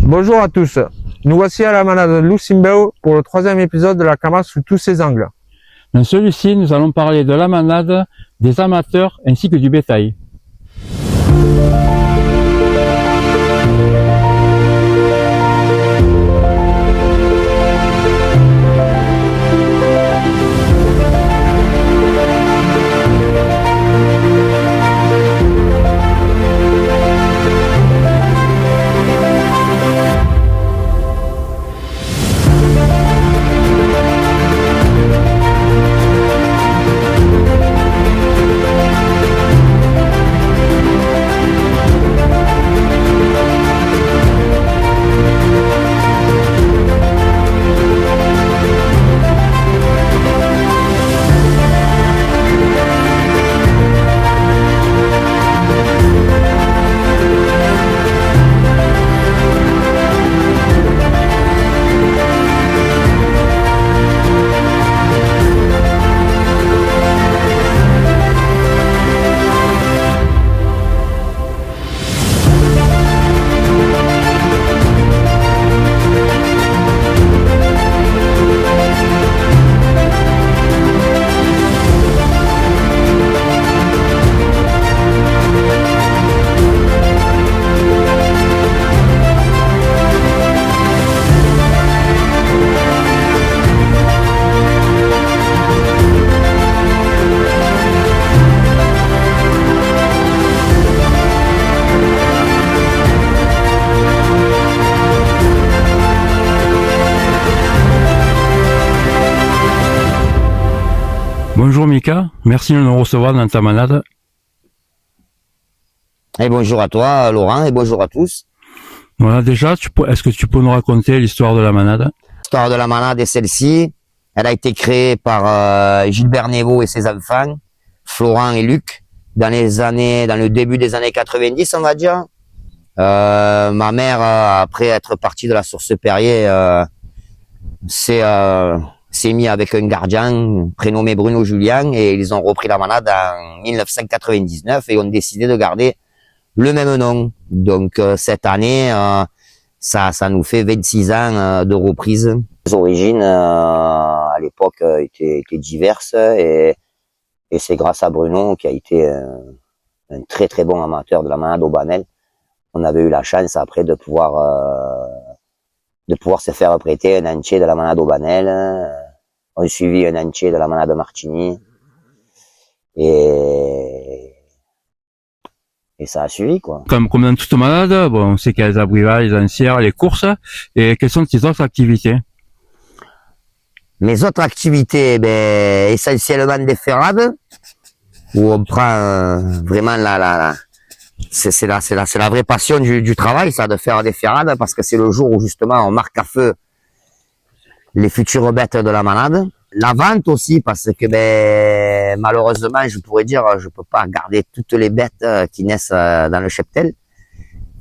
Bonjour à tous, nous voici à la manade Lucimbeu pour le troisième épisode de la Camargue sous tous ses angles. Dans celui-ci, nous allons parler de la manade, des amateurs ainsi que du bétail. Bonjour Mika, merci de nous recevoir dans ta manade. Et bonjour à toi Laurent et bonjour à tous. Voilà, déjà, est-ce que tu peux nous raconter l'histoire de la manade? L'histoire de la manade est celle-ci. Elle a été créée par Gilbert Névaux et ses enfants, Florent et Luc, dans le début des années 90, on va dire. Ma mère, après être partie de la source Perrier, s'est mis avec un gardien prénommé Bruno Julien et ils ont repris la manade en 1999 et ont décidé de garder le même nom. Donc cette année, ça nous fait 26 ans de reprise. Les origines à l'époque étaient diverses et c'est grâce à Bruno qui a été un très très bon amateur de la manade au Banel. On avait eu la chance après de pouvoir se faire prêter un entier de la manade au Banel. On a suivi un entier de la manade Martini et ça a suivi quoi. Comme dans toute manade, bon, on sait qu'il y a les abrivats, les ensières, les courses, et quelles sont tes autres activités? Mes autres activités, essentiellement des ferrades, où on prend vraiment c'est la vraie passion du travail, ça, de faire des ferrades, parce que c'est le jour où justement on marque à feu les futures bêtes de la manade. La vente aussi, parce que malheureusement, je pourrais dire, je peux pas garder toutes les bêtes qui naissent dans le cheptel,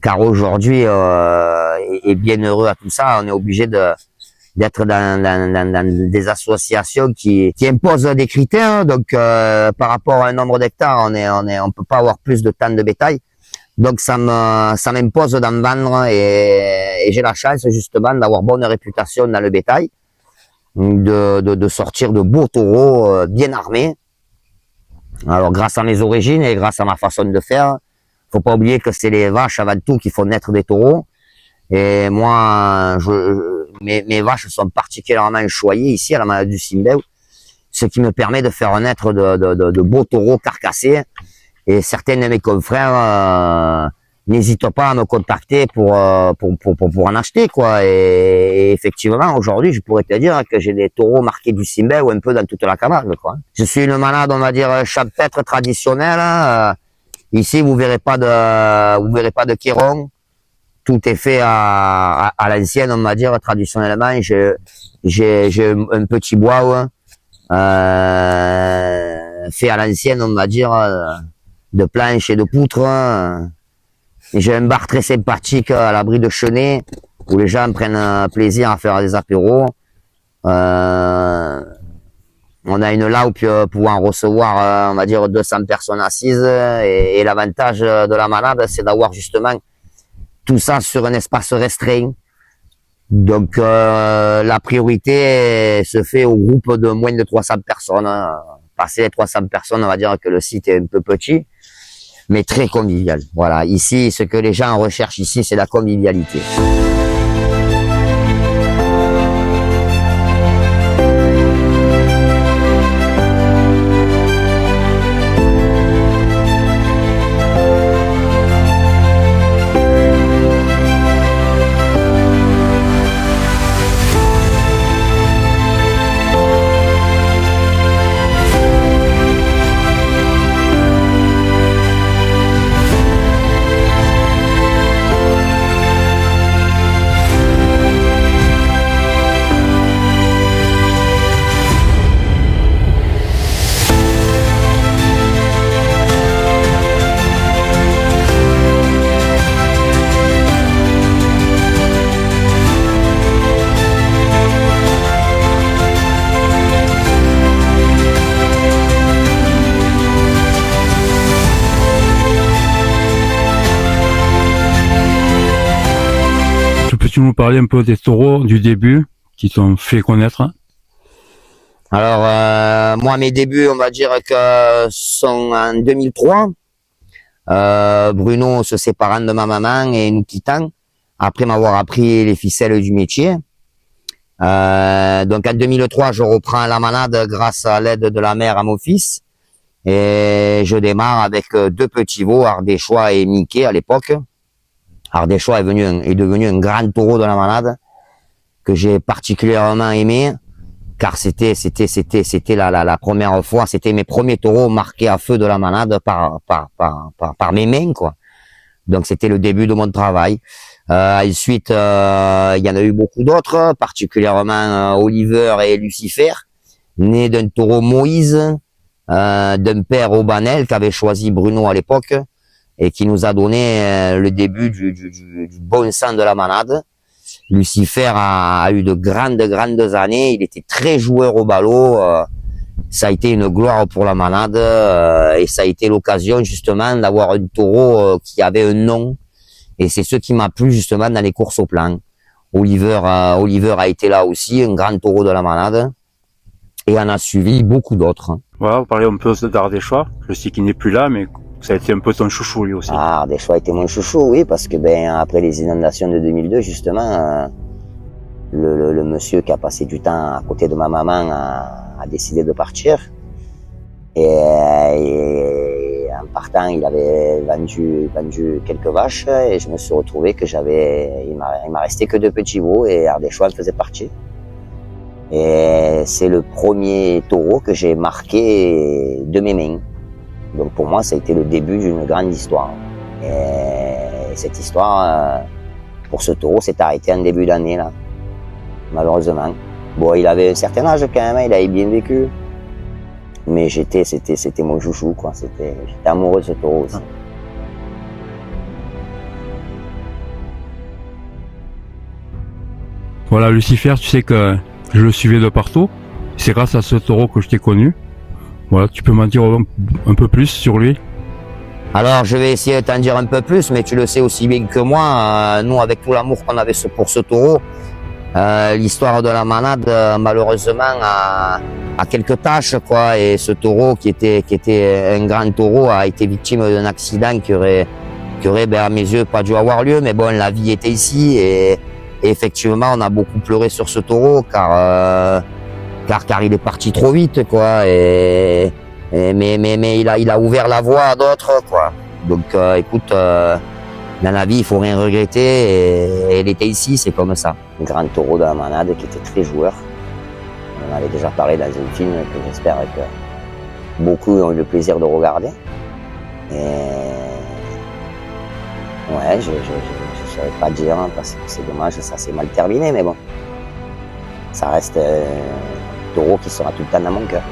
car aujourd'hui, et bien heureux à tout ça, on est obligé d'être dans des associations qui imposent des critères. Donc par rapport à un nombre d'hectares, on peut pas avoir plus de temps de bétail. Donc ça m'impose d'en vendre et j'ai la chance justement d'avoir bonne réputation dans le bétail, de sortir de beaux taureaux bien armés. Alors grâce à mes origines et grâce à ma façon de faire, faut pas oublier que c'est les vaches avant tout qui font naître des taureaux. Et moi, mes vaches sont particulièrement choyées ici à la manade du Lucimbeu, ce qui me permet de faire naître de beaux taureaux carcassés. Et certains de mes confrères n'hésitent pas à me contacter pour en acheter quoi. Et effectivement, aujourd'hui, je pourrais te dire que j'ai des taureaux marqués du Lucimbeu un peu dans toute la Camargue quoi. Je suis une manade, on va dire champêtre traditionnelle. Ici, vous verrez pas de kéron. Tout est fait à l'ancienne, on va dire, traditionnellement. J'ai un petit bois fait à l'ancienne, on va dire, de planches et de poutres. J'ai un bar très sympathique à l'abri de Chenay, où les gens prennent plaisir à faire des apéros. On a une laupe pouvant recevoir, on va dire, 200 personnes assises. Et l'avantage de la manade, c'est d'avoir justement tout ça sur un espace restreint. Donc la priorité se fait au groupe de moins de 300 personnes. Passer les 300 personnes, on va dire que le site est un peu petit, mais très convivial. Voilà, ici, ce que les gens recherchent ici, c'est la convivialité. Peux-tu nous parler un peu des taureaux du début qui t'ont fait connaître? Alors, moi, mes débuts, on va dire que sont en 2003. Bruno se séparant de ma maman et nous quittant, après m'avoir appris les ficelles du métier. Donc en 2003, je reprends la manade grâce à l'aide de la mère à mon fils. Et je démarre avec 2 petits veaux, Ardéchois et Mickey à l'époque. Ardéchois est devenu un grand taureau de la manade que j'ai particulièrement aimé, car c'était la première fois, c'était mes premiers taureaux marqués à feu de la manade par mes mains, quoi. Donc c'était le début de mon travail. Ensuite, il y en a eu beaucoup d'autres, particulièrement Oliver et Lucifer, nés d'un taureau Moïse, d'un père Aubanel qu'avait choisi Bruno à l'époque, et qui nous a donné le début du bon sang de la manade. Lucifer a eu de grandes années, il était très joueur au ballot, ça a été une gloire pour la manade, et ça a été l'occasion justement d'avoir un taureau qui avait un nom, et c'est ce qui m'a plu justement dans les courses au plan. Oliver a été là aussi, un grand taureau de la manade, et en a suivi beaucoup d'autres. Voilà, vous parlez un peu d'Ardéchois, je sais qu'il n'est plus là, mais ça a été un peu ton chouchou lui aussi. Ah, Ardéchois était mon chouchou, oui, parce que après les inondations de 2002, justement, le monsieur qui a passé du temps à côté de ma maman a décidé de partir. Et en partant, il avait vendu quelques vaches, et je me suis retrouvé que il m'a resté que 2 petits veaux, et Ardéchois en faisait partie. Et c'est le premier taureau que j'ai marqué de mes mains. Donc pour moi, ça a été le début d'une grande histoire. Et cette histoire, pour ce taureau, s'est arrêtée en début d'année, là, malheureusement. Bon, il avait un certain âge quand même, il avait bien vécu. Mais c'était mon chouchou, quoi. J'étais amoureux de ce taureau aussi. Voilà, Lucifer, tu sais que je le suivais de partout. C'est grâce à ce taureau que je t'ai connu. Voilà, tu peux m'en dire un peu plus sur lui? Alors, je vais essayer de t'en dire un peu plus, mais tu le sais aussi bien que moi, nous, avec tout l'amour qu'on avait pour ce taureau, l'histoire de la manade, malheureusement, a quelques tâches, quoi. Et ce taureau, qui était un grand taureau, a été victime d'un accident qui aurait, à mes yeux, pas dû avoir lieu. Mais bon, la vie était ici, et effectivement, on a beaucoup pleuré sur ce taureau, car il est parti trop vite, quoi. Mais il a ouvert la voie à d'autres, quoi. Donc, écoute, dans la vie, il faut rien regretter, et il était ici, c'est comme ça. Un grand taureau de la manade qui était très joueur. On en avait déjà parlé dans un film que j'espère que beaucoup ont eu le plaisir de regarder. Et ouais, je saurais pas dire, hein, parce que c'est dommage, ça s'est mal terminé, mais bon. Ça reste un taureau qui sera tout le temps dans mon cœur.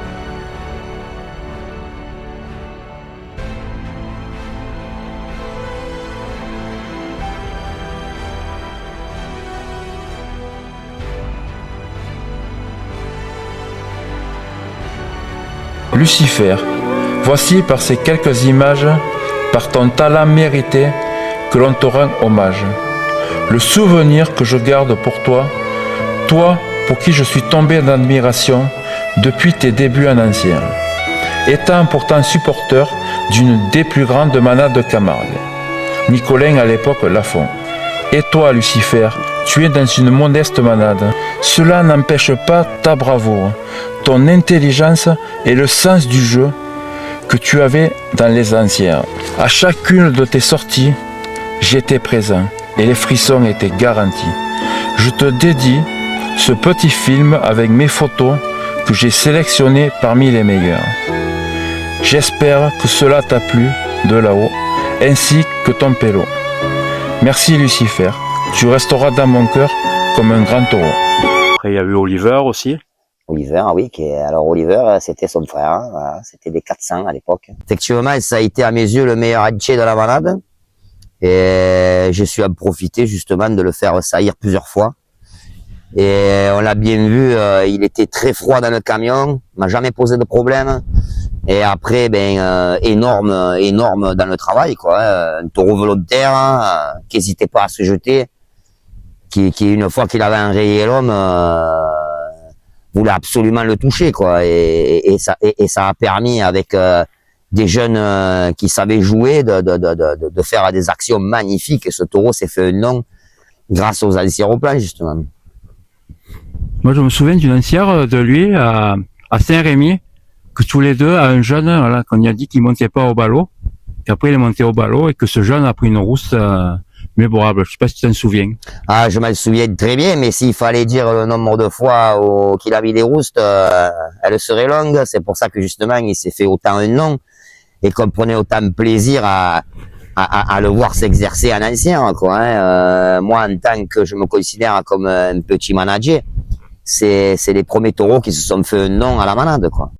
Lucifer, voici par ces quelques images, par ton talent mérité, que l'on te rend hommage. le souvenir que je garde pour toi, toi pour qui je suis tombé d'admiration depuis tes débuts en Ancien, étant pourtant supporter d'une des plus grandes manades de Camargue, Nicolin à l'époque Lafont. Et toi, Lucifer, tu es dans une modeste manade. Cela n'empêche pas ta bravoure, ton intelligence et le sens du jeu que tu avais dans les anciens. À chacune de tes sorties, j'étais présent et les frissons étaient garantis. Je te dédie ce petit film avec mes photos que j'ai sélectionnées parmi les meilleures. J'espère que cela t'a plu de là-haut, ainsi que ton pélo. Merci Lucifer, tu resteras dans mon cœur comme un grand taureau. Après, il y a eu Oliver aussi. Oliver, oui, alors Oliver, c'était son frère, hein, voilà, c'était des 400 à l'époque. Effectivement, ça a été à mes yeux le meilleur entier de la manade, et j'ai su en profiter justement de le faire saillir plusieurs fois. Et on l'a bien vu, il était très froid dans le camion, m'a jamais posé de problème. Et après, énorme dans le travail, quoi. Un taureau volontaire, hein, qui n'hésitait pas à se jeter, qui une fois qu'il avait enrayé l'homme, voulait absolument le toucher, quoi. Et ça a permis avec des jeunes qui savaient jouer de faire des actions magnifiques. Et ce taureau s'est fait un nom grâce aux anciens au plan, justement. Moi, je me souviens d'une ancienne de lui à Saint-Rémy, que tous les deux, à un jeune, voilà, qu'on y a dit qu'il montait pas au ballot, qu'après il est monté au ballot et que ce jeune a pris une rousse mémorable. Je sais pas si tu t'en souviens. Ah, je m'en souviens très bien, mais s'il fallait dire le nombre de fois qu'il a mis des roustes, elle serait longue. C'est pour ça que justement, il s'est fait autant un nom et qu'on prenait autant de plaisir à le voir s'exercer en ancien, quoi. Hein. Moi, en tant que je me considère comme un petit manager, c'est les premiers taureaux qui se sont fait un nom à la manade, quoi.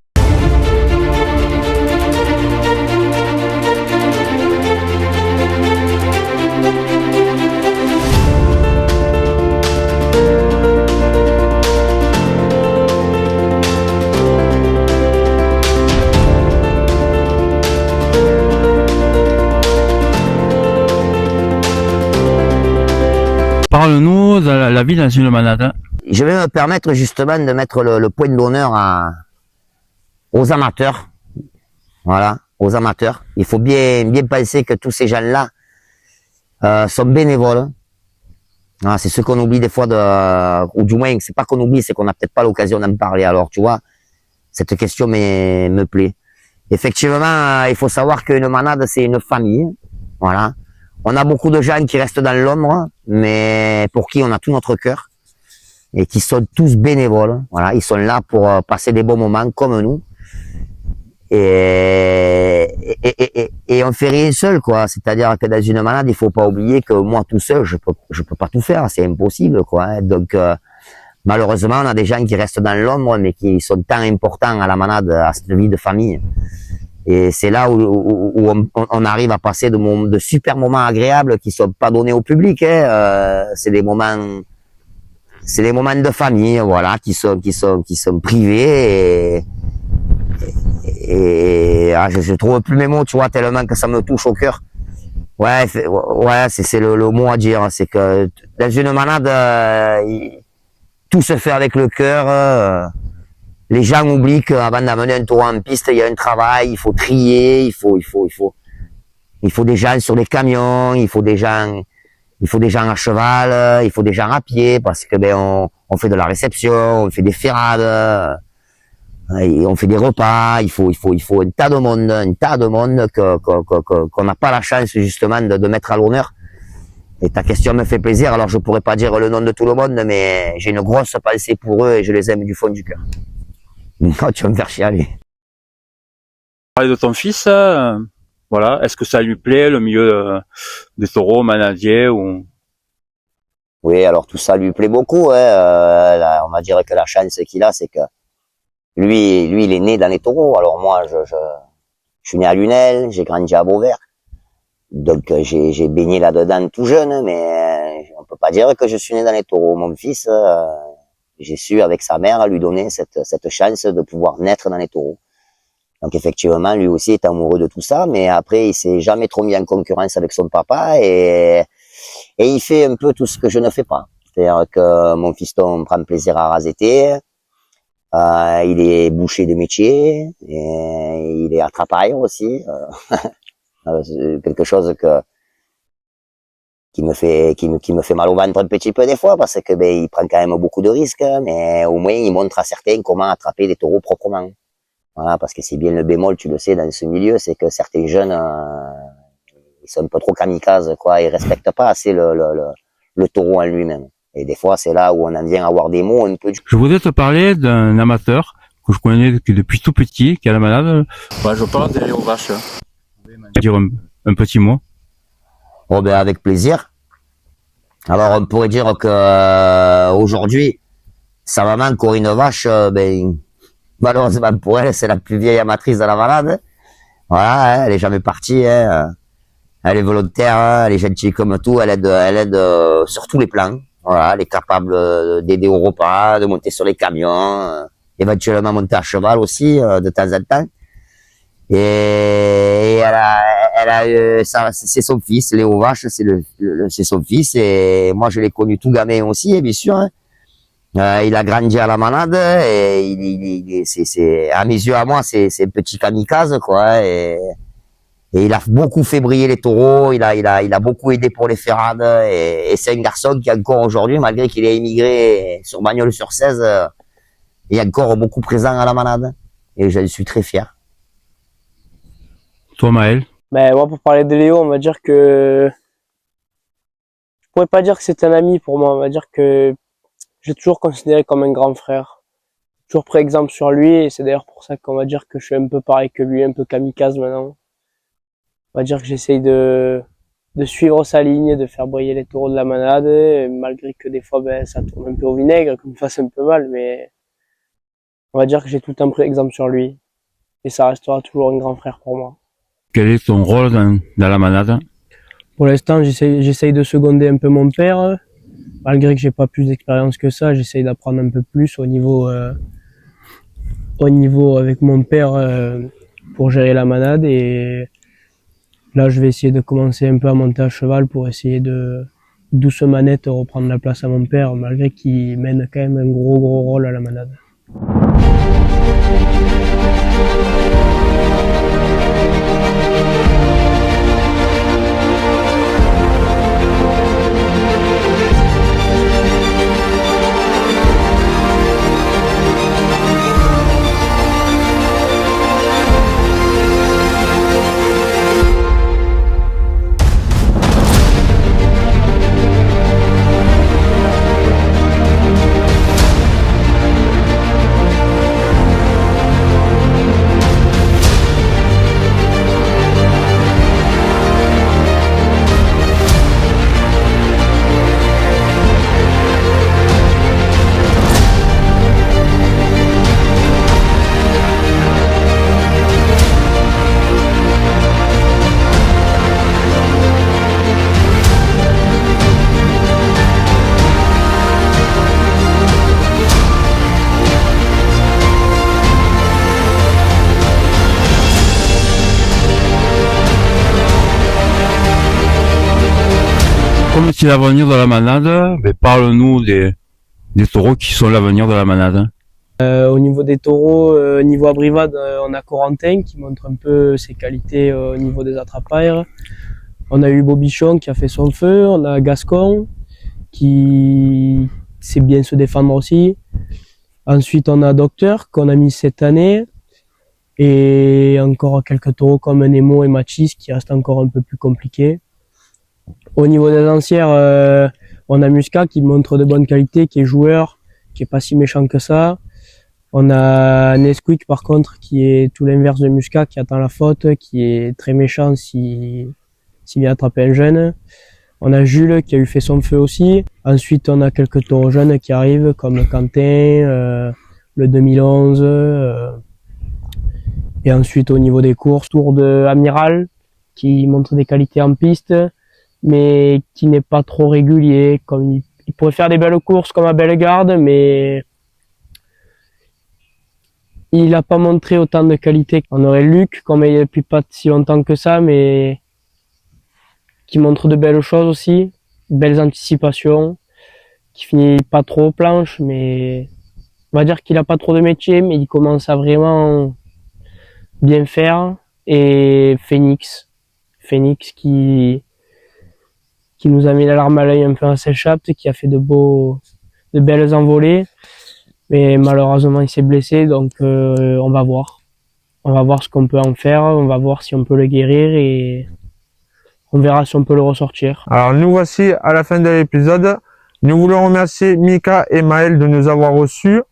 Parle-nous de la vie dans une manade. Je vais me permettre justement de mettre le point d'honneur aux amateurs. Voilà, aux amateurs. Il faut bien penser que tous ces gens-là sont bénévoles. Voilà, c'est ce qu'on oublie des fois, ou du moins, c'est pas qu'on oublie, c'est qu'on n'a peut-être pas l'occasion d'en parler. Alors, tu vois, cette question me plaît. Effectivement, il faut savoir qu'une manade, c'est une famille. Voilà. On a beaucoup de gens qui restent dans l'ombre, mais pour qui on a tout notre cœur et qui sont tous bénévoles. Voilà, ils sont là pour passer des bons moments comme nous. Et on fait rien seul, quoi. C'est-à-dire que dans une manade, il faut pas oublier que moi tout seul, je peux pas tout faire, c'est impossible, quoi. Hein. Donc malheureusement, on a des gens qui restent dans l'ombre, mais qui sont tant importants à la manade, à cette vie de famille. Et c'est là où on arrive à passer de super moments agréables qui sont pas donnés au public. Hein. C'est des moments de famille, voilà, qui sont privés. Et je trouve plus mes mots, tu vois, tellement que ça me touche au cœur. Ouais, c'est le mot à dire. C'est que dans une manade, tout se fait avec le cœur. Les gens oublient qu'avant d'amener un taureau en piste, il y a un travail, il faut trier, il faut des gens sur les camions, il faut des gens à cheval, il faut des gens à pied, parce que on fait de la réception, on fait des ferrades, et on fait des repas, il faut un tas de monde qu'on n'a pas la chance justement de mettre à l'honneur. Et ta question me fait plaisir, alors je pourrais pas dire le nom de tout le monde, mais j'ai une grosse pensée pour eux et je les aime du fond du cœur. Non, tu vas me faire chialer. Parler de ton fils, voilà, est-ce que ça lui plaît le milieu des taureaux, manadier ou... Oui, alors tout ça lui plaît beaucoup. Hein. On va dire que la chance qu'il a, c'est que lui, il est né dans les taureaux. Alors moi, je suis né à Lunel, j'ai grandi à Beauvert, donc j'ai baigné là-dedans tout jeune, mais on peut pas dire que je suis né dans les taureaux. Mon fils, j'ai su avec sa mère lui donner cette chance de pouvoir naître dans les taureaux. Donc effectivement, lui aussi est amoureux de tout ça, mais après il s'est jamais trop mis en concurrence avec son papa et Et il fait un peu tout ce que je ne fais pas. C'est-à-dire que mon fiston prend plaisir à raseter, il est boucher de métier, et il est attrapailleur aussi. C'est quelque chose qui me fait mal au ventre un petit peu des fois, parce que il prend quand même beaucoup de risques, mais au moins il montre à certains comment attraper des taureaux proprement. Voilà, parce que c'est bien le bémol, tu le sais, dans ce milieu, c'est que certains jeunes, ils sont un peu trop kamikazes, quoi, ils respectent pas assez le taureau en lui-même. Et des fois, c'est là où on en vient à avoir des mots un peu. Je voudrais te parler d'un amateur que je connais depuis tout petit, qui a la manade. Voilà, je parle d'aller aux vaches. Je vais dire un petit mot. Oh ben avec plaisir. Alors on pourrait dire que aujourd'hui, sa maman Corinne Vache, malheureusement pour elle, c'est la plus vieille amatrice de la malade. Voilà, hein, elle est jamais partie. Hein, elle est volontaire, hein, elle est gentille comme tout. Elle aide sur tous les plans. Voilà, elle est capable d'aider au repas, de monter sur les camions, éventuellement monter à cheval aussi de temps en temps. Et c'est son fils, Léo Vache, c'est son fils, et moi je l'ai connu tout gamin aussi, bien sûr. Hein. Il a grandi à la manade, et c'est à mes yeux, à moi, c'est un petit kamikaze, quoi. Et il a beaucoup fait briller les taureaux, il a beaucoup aidé pour les ferrades, et c'est un garçon qui encore aujourd'hui, malgré qu'il ait émigré sur Bagnols-sur-Cèze, est encore beaucoup présent à la manade, et je suis très fier. Toi, Maël? Ben, moi, pour parler de Léo, on va dire que je pourrais pas dire que c'est un ami pour moi. On va dire que j'ai toujours considéré comme un grand frère. Toujours pris exemple sur lui, et c'est d'ailleurs pour ça qu'on va dire que je suis un peu pareil que lui, un peu kamikaze maintenant. On va dire que j'essaye de suivre sa ligne, de faire briller les taureaux de la manade, malgré que des fois, ça tourne un peu au vinaigre, que me fasse un peu mal, mais on va dire que j'ai tout le temps pris exemple sur lui. Et ça restera toujours un grand frère pour moi. Quel est ton rôle dans la manade? Pour l'instant, j'essaye de seconder un peu mon père. Malgré que j'ai pas plus d'expérience que ça, j'essaye d'apprendre un peu plus au niveau avec mon père pour gérer la manade. Et là, je vais essayer de commencer un peu à monter à cheval pour essayer de doucement reprendre la place à mon père, malgré qu'il mène quand même un gros rôle à la manade. Comme c'est l'avenir de la manade, parle-nous des taureaux qui sont l'avenir de la manade. Au niveau des taureaux, niveau abrivade, on a Corentin qui montre un peu ses qualités au niveau des attrapaires. On a eu Bobichon qui a fait son feu, on a Gascon qui sait bien se défendre aussi. Ensuite, on a Docteur qu'on a mis cette année. Et encore quelques taureaux comme Nemo et Machis qui restent encore un peu plus compliqués. Au niveau des lancières, on a Muscat qui montre de bonnes qualités, qui est joueur, qui est pas si méchant que ça. On a Nesquik par contre qui est tout l'inverse de Muscat, qui attend la faute, qui est très méchant s'il vient attraper un jeune. On a Jules qui a eu fait son feu aussi. Ensuite on a quelques taureaux jeunes qui arrivent comme Quentin, le 2011. Et ensuite au niveau des courses, Tour de Amiral qui montre des qualités en piste, mais qui n'est pas trop régulier. Comme il pourrait faire des belles courses comme à Bellegarde, mais il n'a pas montré autant de qualité. On aurait Luc, comme il depuis pas si longtemps que ça, mais qui montre de belles choses aussi. belles anticipations, qui finit pas trop aux planches, mais on va dire qu'il a pas trop de métier, mais il commence à vraiment bien faire. Et Phoenix qui nous a mis la larme à l'œil un peu en s'échappe, qui a fait de belles envolées, mais malheureusement il s'est blessé, donc on va voir ce qu'on peut en faire, on va voir si on peut le guérir et on verra si on peut le ressortir. Alors nous voici à la fin de l'épisode. Nous voulons remercier Mika et Maël de nous avoir reçus.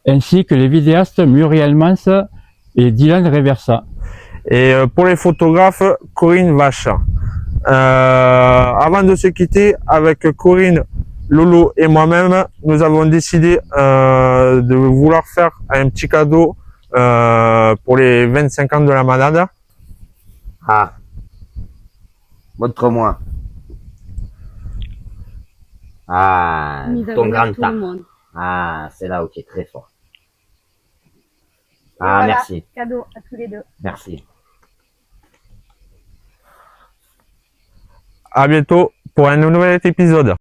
Ainsi que les vidéastes Muriel Mans et Dylan Reversa. Et pour les photographes, Corinne Vache. Avant de se quitter, avec Corinne, Lolo et moi-même, nous avons décidé de vouloir faire un petit cadeau pour les 25 ans de la manade. Ah. Montre-moi. Ah, Mise à ton l'honneur grand tout le tas. monde. Ah, c'est là où tu es très fort. Et Ah, voilà, merci. cadeau à tous les deux. Merci. À bientôt pour un nouvel épisode.